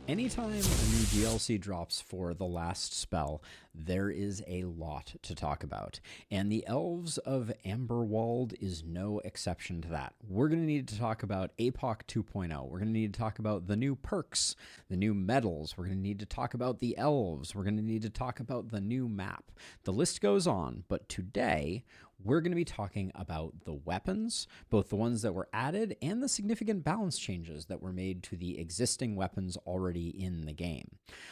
Anytime a new DLC drops for the last spell, there is a lot to talk about, and the Elves of Amberwald is no exception to that. We're going to need to talk about APOC 2.0. We're going to need to talk about the new perks, the new medals. We're going to need to talk about the elves. We're going to need to talk about the new map. The list goes on, but today we're going to be talking about the weapons, both the ones that were added and the significant balance changes that were made to the existing weapons already in the game.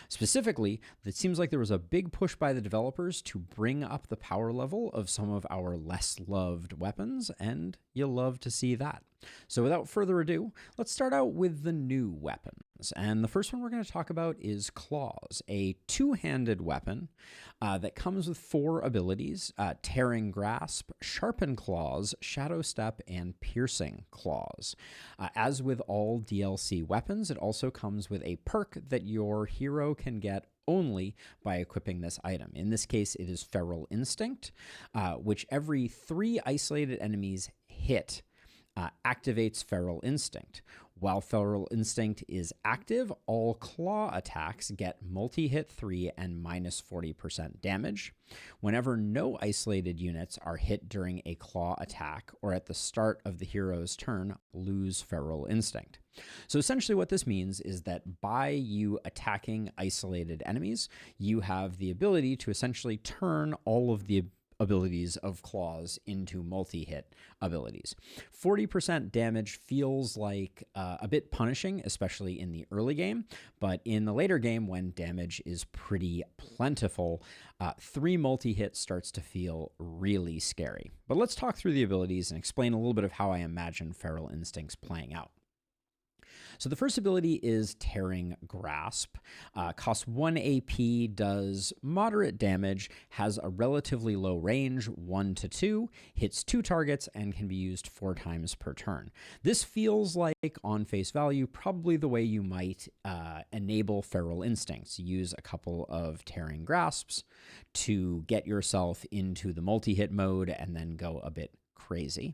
Specifically, it seems like there was a big push by the developers to bring up the power level of some of our less loved weapons, and you'll love to see that. So without further ado, let's start out with the new weapons. And the first one we're going to talk about is Claws, a two-handed weapon that comes with 4 abilities: Tearing Grasp, Sharpen Claws, Shadow Step, and Piercing Claws. As with all DLC weapons, it also comes with a perk that your hero can get only by equipping this item. In this case, it is Feral Instinct, which every 3 isolated enemies hit activates Feral Instinct. While Feral Instinct is active, all claw attacks get multi-hit 3 and minus 40% damage. Whenever no isolated units are hit during a claw attack or at the start of the hero's turn, lose Feral Instinct. So essentially what this means is that by you attacking isolated enemies, you have the ability to essentially turn all of the abilities of Claws into multi-hit abilities. 40% damage feels like a bit punishing, especially in the early game, but in the later game when damage is pretty plentiful, 3 multi-hits starts to feel really scary. But let's talk through the abilities and explain a little bit of how I imagine Feral Instincts playing out. So the first ability is Tearing Grasp. Costs 1 AP, does moderate damage, has a relatively low range, 1 to 2, hits 2 targets, and can be used 4 times per turn. This feels like, on face value, probably the way you might enable Feral Instincts. Use a couple of Tearing Grasps to get yourself into the multi-hit mode and then go a bit crazy.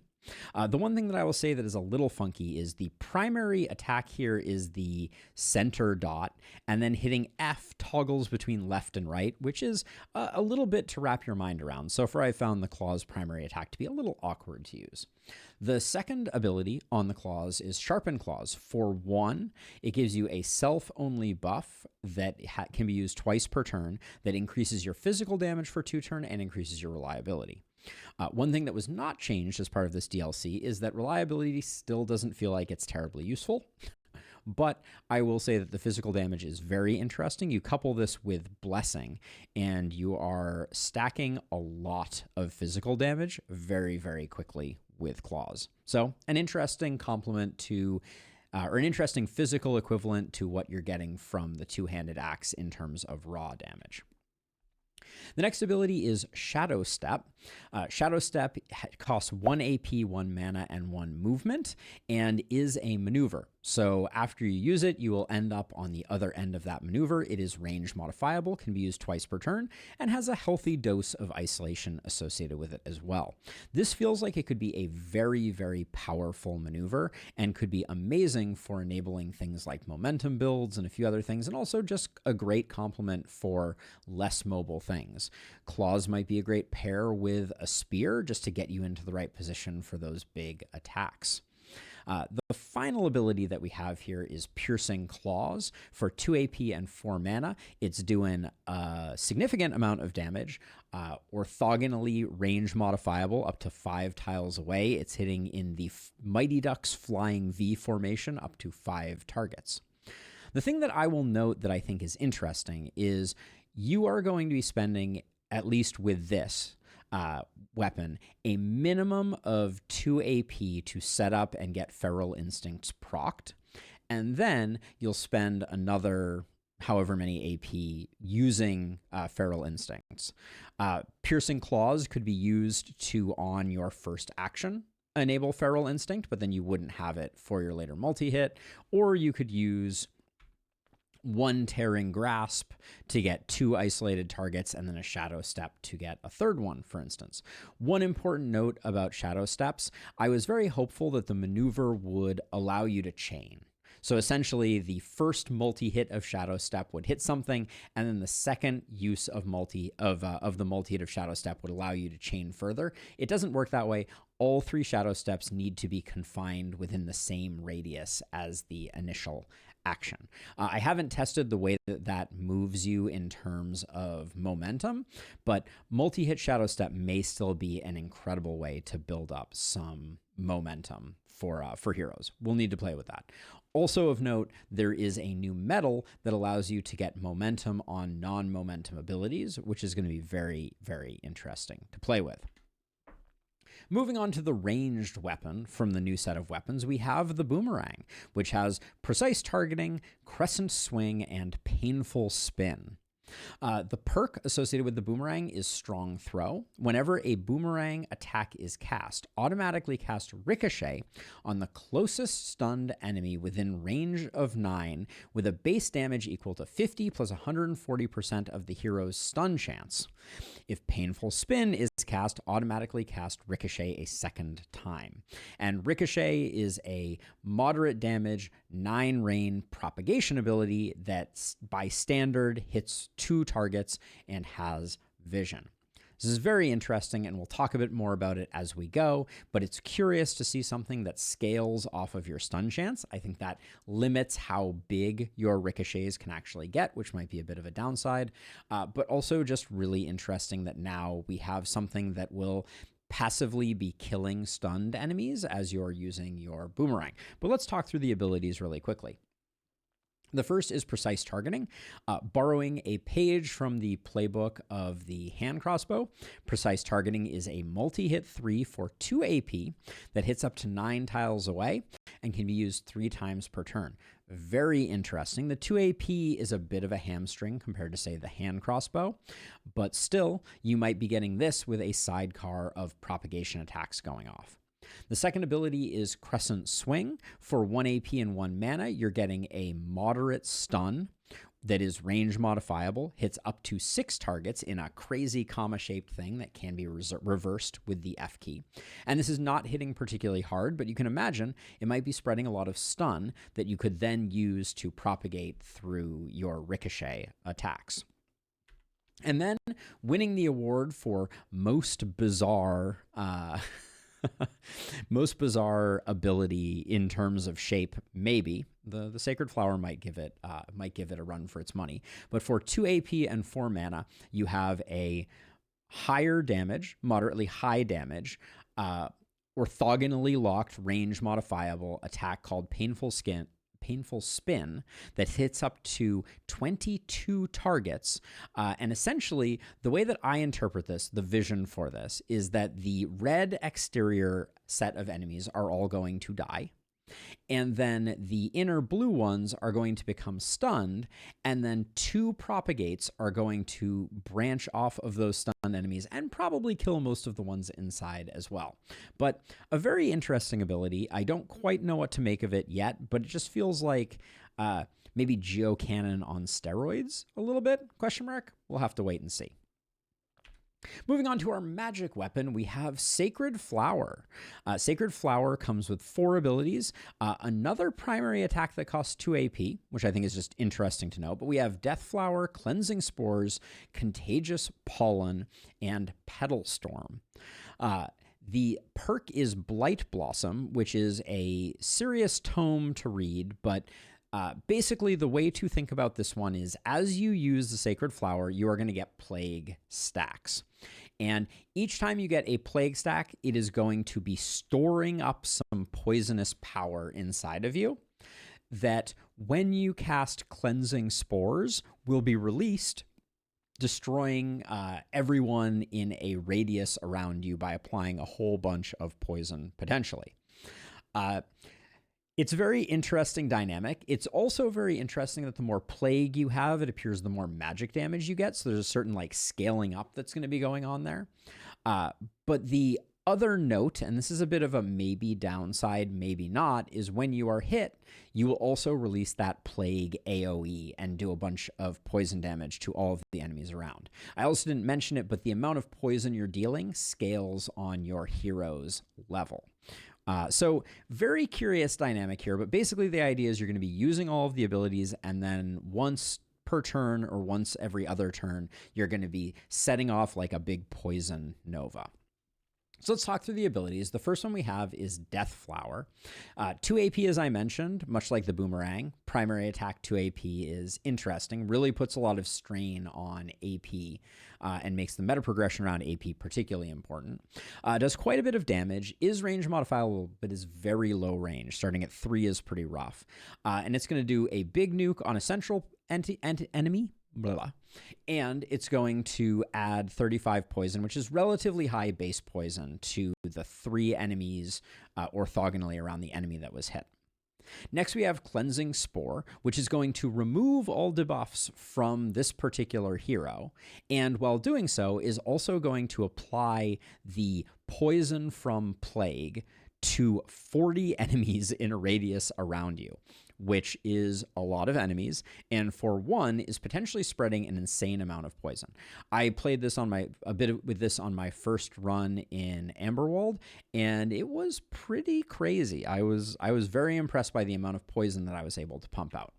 The one thing that I will say that is a little funky is the primary attack here is the center dot, and then hitting F toggles between left and right, which is a little bit to wrap your mind around. So far, I found the Claw's primary attack to be a little awkward to use. The second ability on the Claws is Sharpen Claws. For 1, it gives you a self-only buff that can be used twice per turn that increases your physical damage for 2 turns and increases your reliability. One thing that was not changed as part of this DLC is that reliability still doesn't feel like it's terribly useful. But I will say that the physical damage is very interesting. You couple this with Blessing, and you are stacking a lot of physical damage very, very quickly with Claws. So an interesting complement to, or an interesting physical equivalent to what you're getting from the two-handed axe in terms of raw damage. The next ability is Shadow Step. Shadow Step costs 1 AP, 1 mana, and 1 movement, and is a maneuver. So after you use it, you will end up on the other end of that maneuver. It is range modifiable, can be used twice per turn, and has a healthy dose of isolation associated with it as well. This feels like it could be a very, very powerful maneuver and could be amazing for enabling things like momentum builds and a few other things, and also just a great complement for less mobile things. Claws might be a great pair with a spear just to get you into the right position for those big attacks. The final ability that we have here is Piercing Claws for 2 AP and 4 mana. It's doing a significant amount of damage, orthogonally range modifiable up to 5 tiles away. It's hitting in the Mighty Ducks Flying V formation up to 5 targets. The thing that I will note that I think is interesting is you are going to be spending, at least with this weapon, a minimum of 2 AP to set up and get Feral Instincts procced, and then you'll spend another however many AP using Feral Instincts. Piercing Claws could be used to, on your first action, enable Feral Instinct, but then you wouldn't have it for your later multi-hit, or you could use 1 Tearing Grasp to get 2 isolated targets, and then a Shadow Step to get a third one, for instance. One important note about Shadow Steps, I was very hopeful that the maneuver would allow you to chain. So essentially, the first multi-hit of Shadow Step would hit something, and then the second use of the multi-hit of Shadow Step would allow you to chain further. It doesn't work that way. All 3 Shadow Steps need to be confined within the same radius as the initial action. I haven't tested the way that moves you in terms of momentum, but multi-hit Shadow Step may still be an incredible way to build up some momentum for heroes. We'll need to play with that. Also of note, there is a new medal that allows you to get momentum on non-momentum abilities, which is going to be very, very interesting to play with. Moving on to the ranged weapon from the new set of weapons, we have the Boomerang, which has precise targeting, crescent swing, and painful spin. The perk associated with the Boomerang is Strong Throw. Whenever a Boomerang attack is cast, automatically cast Ricochet on the closest stunned enemy within range of 9 with a base damage equal to 50 plus 140% of the hero's stun chance. If Painful Spin is cast, automatically cast Ricochet a second time. And Ricochet is a moderate damage 9 rain propagation ability that by standard hits 2 targets and has vision. This is very interesting, and we'll talk a bit more about it as we go, but it's curious to see something that scales off of your stun chance. I think that limits how big your ricochets can actually get, which might be a bit of a downside, but also just really interesting that now we have something that will passively be killing stunned enemies as you're using your Boomerang. But let's talk through the abilities really quickly. The first is Precise Targeting. Borrowing a page from the playbook of the hand crossbow, Precise Targeting is a multi-hit 3 for 2 AP that hits up to 9 tiles away and can be used 3 times per turn. Very interesting. The 2 AP is a bit of a hamstring compared to, say, the hand crossbow, but still, you might be getting this with a sidecar of propagation attacks going off. The second ability is Crescent Swing. For 1 AP and 1 mana, you're getting a moderate stun that is range modifiable, hits up to 6 targets in a crazy comma-shaped thing that can be reversed with the F key. And this is not hitting particularly hard, but you can imagine it might be spreading a lot of stun that you could then use to propagate through your ricochet attacks. And then winning the award for most bizarre most bizarre ability in terms of shape, maybe. The Sacred Flower might give it a run for its money. But for 2 AP and 4 mana, you have a higher damage, moderately high damage, orthogonally locked range modifiable attack called Painful Spin that hits up to 22 targets. And essentially, the way that I interpret this, the vision for this, is that the red exterior set of enemies are all going to die. And then the inner blue ones are going to become stunned, and then 2 propagates are going to branch off of those stunned enemies and probably kill most of the ones inside as well. But a very interesting ability. I don't quite know what to make of it yet, but it just feels like maybe Geocanon on steroids a little bit, question mark? We'll have to wait and see. Moving on to our magic weapon, we have Sacred Flower. Sacred Flower comes with 4 abilities. Another primary attack that costs 2 AP, which I think is just interesting to know. But we have Death Flower, Cleansing Spores, Contagious Pollen, and Petal Storm. The perk is Blight Blossom, which is a serious tome to read, but basically, the way to think about this one is as you use the Sacred Flower, you are going to get plague stacks. And each time you get a plague stack, it is going to be storing up some poisonous power inside of you that when you cast Cleansing Spores will be released, destroying everyone in a radius around you by applying a whole bunch of poison potentially. It's a very interesting dynamic. It's also very interesting that the more plague you have, it appears the more magic damage you get. So there's a certain like scaling up that's going to be going on there. But the other note, and this is a bit of a maybe downside, maybe not, is when you are hit, you will also release that plague AoE and do a bunch of poison damage to all of the enemies around. I also didn't mention it, but the amount of poison you're dealing scales on your hero's level, So very curious dynamic here, but basically the idea is you're going to be using all of the abilities, and then once per turn or once every other turn, you're going to be setting off like a big poison nova. So let's talk through the abilities. The first one we have is Death Flower. 2 AP, as I mentioned, much like the Boomerang. Primary attack 2 AP is interesting, really puts a lot of strain on AP and makes the meta progression around AP particularly important. Does quite a bit of damage, is range modifiable, but is very low range. Starting at 3 is pretty rough. And it's going to do a big nuke on a central enemy. Blah, blah. And it's going to add 35 poison, which is relatively high base poison, to the 3 enemies orthogonally around the enemy that was hit. Next, we have Cleansing Spore, which is going to remove all debuffs from this particular hero, and while doing so is also going to apply the poison from Plague to 40 enemies in a radius around you, which is a lot of enemies, and for one is potentially spreading an insane amount of poison. I played this on with this on my first run in Amberwald, and it was pretty crazy. I was very impressed by the amount of poison that I was able to pump out.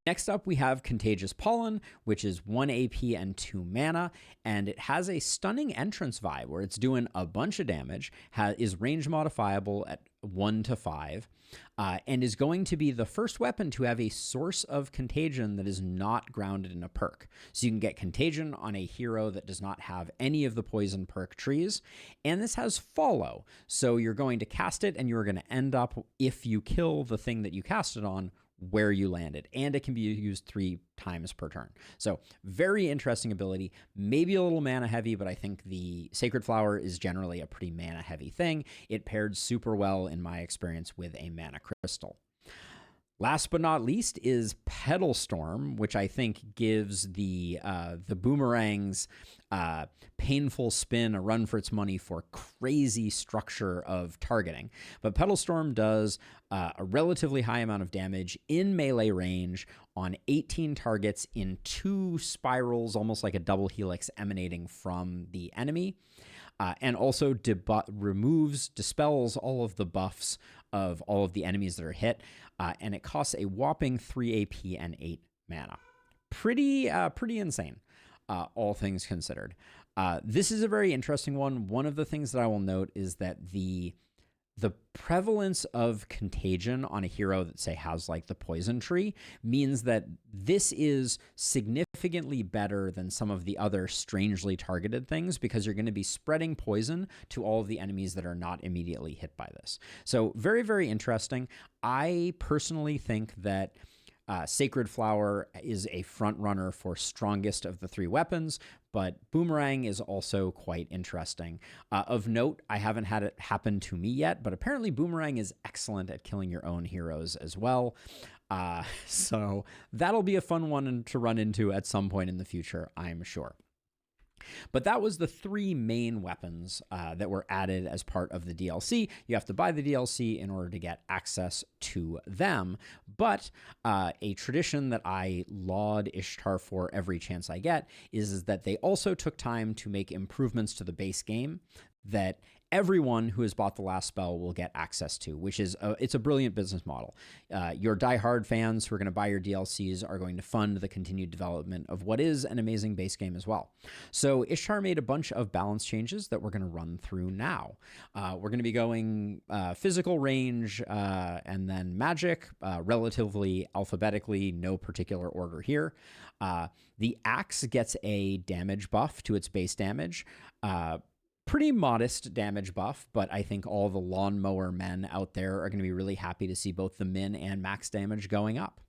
Next up, we have Contagious Pollen, which is 1 AP and 2 mana, and it has a stunning entrance vibe where it's doing a bunch of damage, is range modifiable at 1 to 5, and is going to be the first weapon to have a source of contagion that is not grounded in a perk. So you can get contagion on a hero that does not have any of the poison perk trees, and this has follow. So you're going to cast it, and you're going to end up, if you kill the thing that you cast it on, where you landed, and it can be used 3 times per turn. So very interesting ability, maybe a little mana heavy, but I think the Sacred Flower is generally a pretty mana heavy thing. It paired super well in my experience with a mana crystal. Last but not least is Petal Storm, which I think gives the Boomerang's painful spin a run for its money for crazy structure of targeting. But Petal Storm does a relatively high amount of damage in melee range on 18 targets in 2 spirals, almost like a double helix emanating from the enemy. And also dispels all of the buffs of all of the enemies that are hit, and it costs a whopping 3 AP and 8 mana. Pretty insane, all things considered. This is a very interesting one. One of the things that I will note is that the prevalence of contagion on a hero that, say, has like the poison tree means that this is significantly better than some of the other strangely targeted things, because you're going to be spreading poison to all of the enemies that are not immediately hit by this. So very, very interesting. I personally think that Sacred Flower is a front runner for strongest of the 3 weapons, but Boomerang is also quite interesting. Of note, I haven't had it happen to me yet, but apparently Boomerang is excellent at killing your own heroes as well. So that'll be a fun one to run into at some point in the future, I'm sure. But that was the 3 main weapons that were added as part of the DLC. You have to buy the DLC in order to get access to them. But a tradition that I laud Ishtar for every chance I get is that they also took time to make improvements to the base game that everyone who has bought the last spell will get access to, which is it's a brilliant business model. Your diehard fans who are going to buy your DLCs are going to fund the continued development of what is an amazing base game as well. So Ishtar made a bunch of balance changes that we're going to run through now. We're going to be going physical range and then magic, relatively alphabetically, no particular order here. The axe gets a damage buff to its base damage. Pretty modest damage buff, but I think all the lawnmower men out there are going to be really happy to see both the min and max damage going up.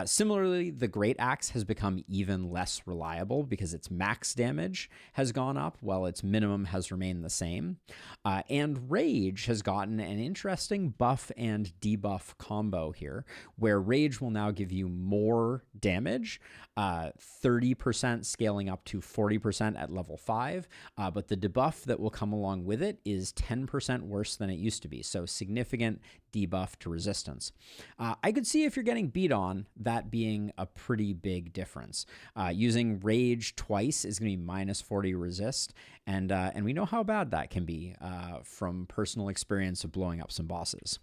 Similarly, the Great Axe has become even less reliable because its max damage has gone up while its minimum has remained the same. And Rage has gotten an interesting buff and debuff combo here, where Rage will now give you more damage, 30% scaling up to 40% at level 5, but the debuff that will come along with it is 10% worse than it used to be, so significant debuff to resistance. I could see if you're getting beat on that being a pretty big difference. Using Rage twice is going to be minus 40 resist, and we know how bad that can be from personal experience of blowing up some bosses.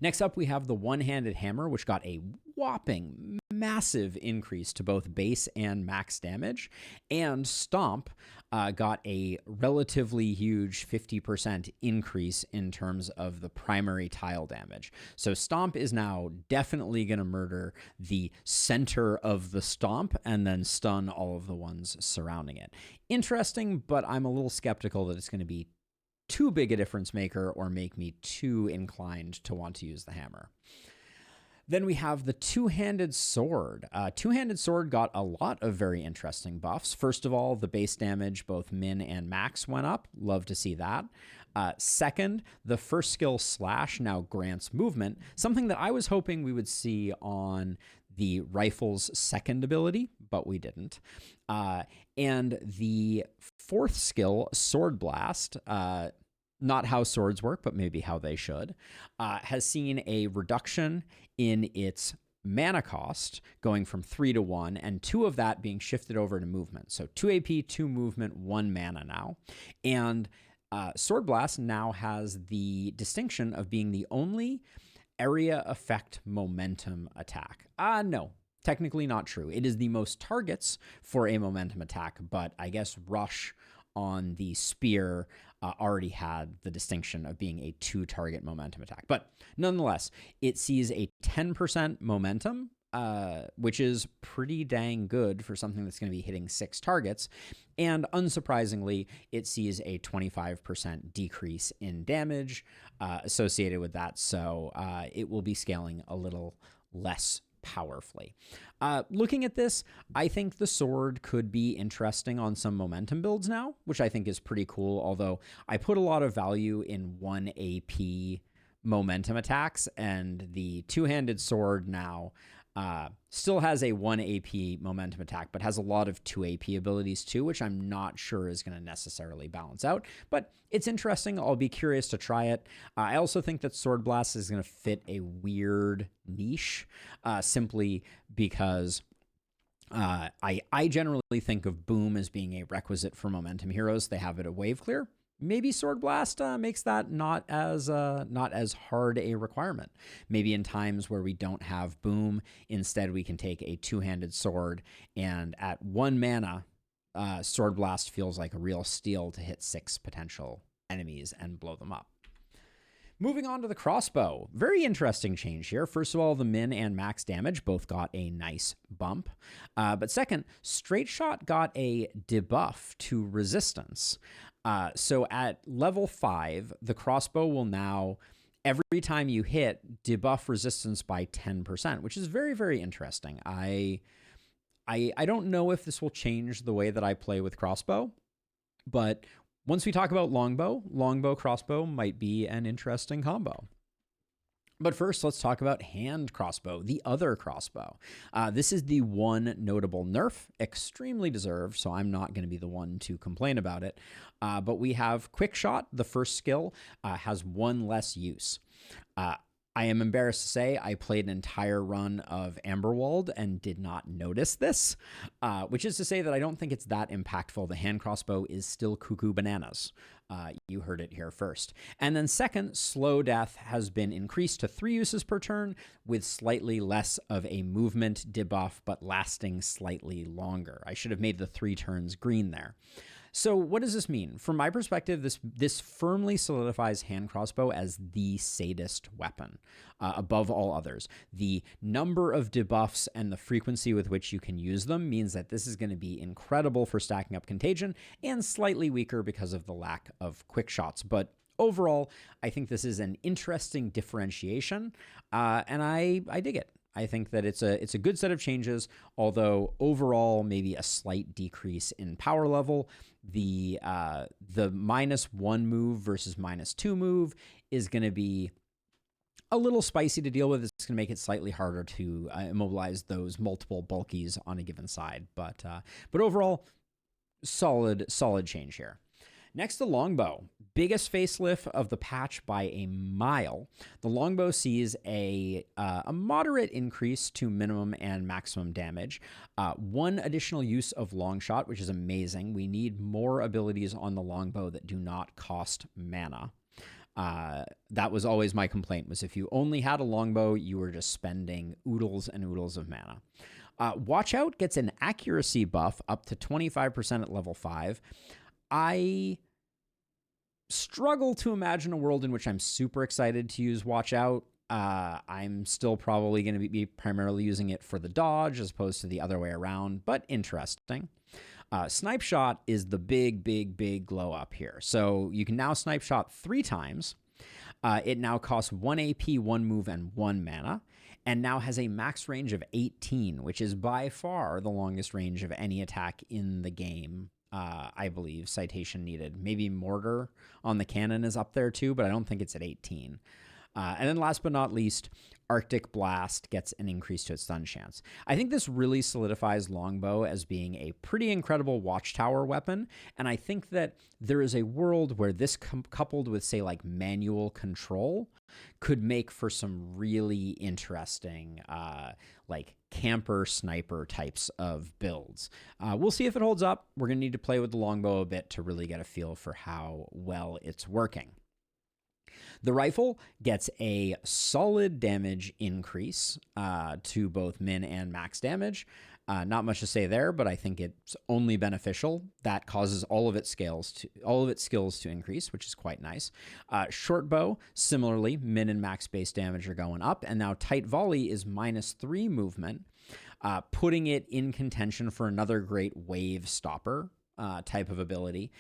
Next up, we have the one-handed hammer, which got a whopping massive increase to both base and max damage, and Stomp got a relatively huge 50% increase in terms of the primary tile damage. So Stomp is now definitely going to murder the center of the stomp and then stun all of the ones surrounding it. Interesting, but I'm a little skeptical that it's going to be too big a difference maker or make me too inclined to want to use the hammer. Then we have the two-handed sword. Two-handed sword got a lot of very interesting buffs. First of all, the base damage, both min and max, went up. Love to see that. Second, the first skill Slash now grants movement, something that I was hoping we would see on the rifle's second ability, but we didn't. And the fourth skill, Sword Blast, not how swords work, but maybe how they should, has seen a reduction in its mana cost going from 3 to 1, and 2 of that being shifted over to movement. So 2 AP, 2 movement, 1 mana now. And Sword Blast now has the distinction of being the only area effect momentum attack. No, technically not true. It is the most targets for a momentum attack, but I guess Rush on the spear already had the distinction of being a 2-target momentum attack. But nonetheless, it sees a 10% momentum, which is pretty dang good for something that's going to be hitting 6 targets. And unsurprisingly, it sees a 25% decrease in damage associated with that. So it will be scaling a little less powerfully. Looking at this, I think the sword could be interesting on some momentum builds now, which I think is pretty cool, although I put a lot of value in 1 AP momentum attacks, and the two-handed sword now still has a 1 AP momentum attack, but has a lot of 2 AP abilities too, which I'm not sure is going to necessarily balance out. But it's interesting. I'll be curious to try it. I also think that Sword Blast is going to fit a weird niche, simply because I generally think of Boom as being a requisite for momentum heroes. They have it a wave clear. Maybe Sword Blast makes that not as hard a requirement. Maybe in times where we don't have Boom, instead we can take a two-handed sword, and at 1 mana, Sword Blast feels like a real steal to hit 6 potential enemies and blow them up. Moving on to the crossbow. Very interesting change here. First of all, the min and max damage both got a nice bump. But second, Straight Shot got a debuff to resistance. So at level 5, the crossbow will now, every time you hit, debuff resistance by 10%, which is very, very interesting. I don't know if this will change the way that I play with crossbow, but once we talk about longbow, crossbow might be an interesting combo. But first, let's talk about hand crossbow, the other crossbow. This is the one notable nerf, extremely deserved, so I'm not going to be the one to complain about it. But we have Quick Shot, the first skill, has 1 less use. I am embarrassed to say I played an entire run of Amberwald and did not notice this, which is to say that I don't think it's that impactful. The hand crossbow is still cuckoo bananas. You heard it here first. And then second, Slow Death has been increased to 3 uses per turn with slightly less of a movement debuff, but lasting slightly longer. I should have made the 3 turns green there. So what does this mean? From my perspective, this firmly solidifies hand crossbow as the sadist weapon above all others. The number of debuffs and the frequency with which you can use them means that this is going to be incredible for stacking up contagion and slightly weaker because of the lack of quick shots. But overall, I think this is an interesting differentiation, and I dig it. I think that it's a good set of changes, although overall maybe a slight decrease in power level. The -1 move versus -2 move is going to be a little spicy to deal with. It's going to make it slightly harder to immobilize those multiple bulkies on a given side. But overall, solid change here. Next, the longbow. Biggest facelift of the patch by a mile. The longbow sees a moderate increase to minimum and maximum damage. One additional use of long shot, which is amazing. We need more abilities on the longbow that do not cost mana. That was always my complaint, was if you only had a longbow, you were just spending oodles and oodles of mana. Watch Out gets an accuracy buff up to 25% at level 5. I struggle to imagine a world in which I'm super excited to use Watch Out. I'm still probably going to be primarily using it for the dodge as opposed to the other way around, but interesting. Snipe Shot is the big glow up here. So you can now Snipe Shot 3 times. It now costs 1 AP, 1 move, and 1 mana, and now has a max range of 18, which is by far the longest range of any attack in the game. I believe, citation needed. Maybe Mortar on the cannon is up there too, but I don't think it's at 18. And then last but not least, Arctic Blast gets an increase to its stun chance. I think this really solidifies Longbow as being a pretty incredible watchtower weapon, and I think that there is a world where this coupled with, say, like manual control could make for some really interesting like camper sniper types of builds. We'll see if it holds up. We're going to need to play with the longbow a bit to really get a feel for how well it's working. The rifle gets a solid damage increase to both min and max damage. Not much to say there, but I think it's only beneficial. That causes all of its skills to increase, which is quite nice. Short bow, similarly, min and max base damage are going up, and now tight volley is -3 movement, putting it in contention for another great wave stopper type of ability.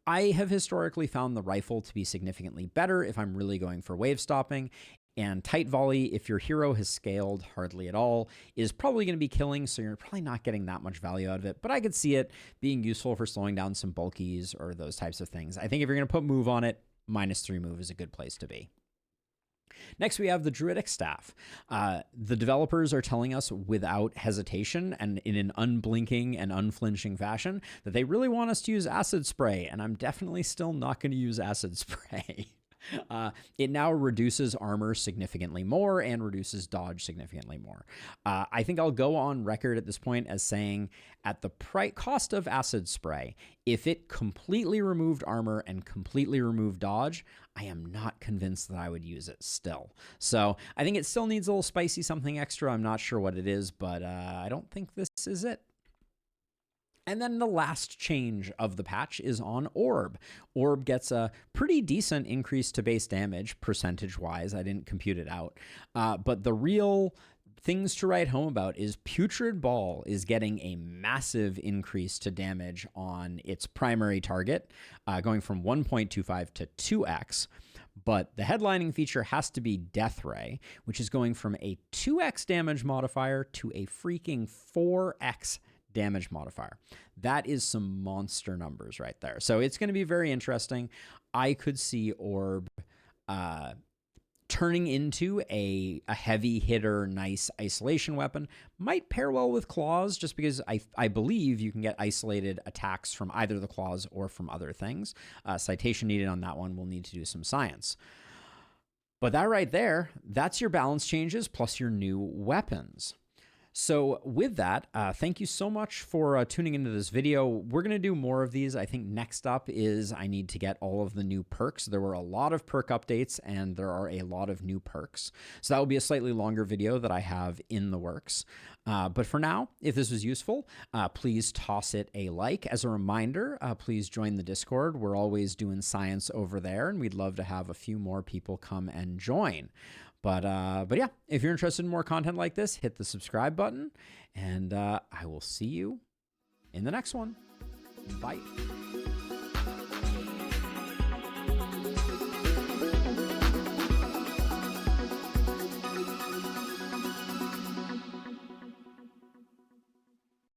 I have historically found the rifle to be significantly better if I'm really going for wave stopping. And tight volley, if your hero has scaled hardly at all, is probably going to be killing, so you're probably not getting that much value out of it. But I could see it being useful for slowing down some bulkies or those types of things. I think if you're going to put move on it, -3 move is a good place to be. Next, we have the Druidic Staff. The developers are telling us without hesitation and in an unblinking and unflinching fashion that they really want us to use Acid Spray, and I'm definitely still not going to use Acid Spray. It now reduces armor significantly more and reduces dodge significantly more. I think I'll go on record at this point as saying at the cost of Acid Spray, if it completely removed armor and completely removed dodge, I am not convinced that I would use it still. So I think it still needs a little spicy something extra. I'm not sure what it is, but I don't think this is it. And then the last change of the patch is on Orb. Orb gets a pretty decent increase to base damage, percentage-wise. I didn't compute it out. But the real things to write home about is Putrid Ball is getting a massive increase to damage on its primary target, going from 1.25 to 2x. But the headlining feature has to be Death Ray, which is going from a 2x damage modifier to a freaking 4x damage modifier. That is some monster numbers right there. So it's going to be very interesting. I could see Orb turning into a heavy hitter, nice isolation weapon. Might pair well with Claws, just because I believe you can get isolated attacks from either the Claws or from other things. Citation needed on that one. We'll need to do some science. But that right there, that's your balance changes plus your new weapons. So with that, thank you so much for tuning into this video. We're going to do more of these. I think next up is I need to get all of the new perks. There were a lot of perk updates and there are a lot of new perks. So that will be a slightly longer video that I have in the works. But for now, if this was useful, please toss it a like. As a reminder, please join the Discord. We're always doing science over there, and we'd love to have a few more people come and join. But yeah, if you're interested in more content like this, hit the subscribe button, and I will see you in the next one. Bye.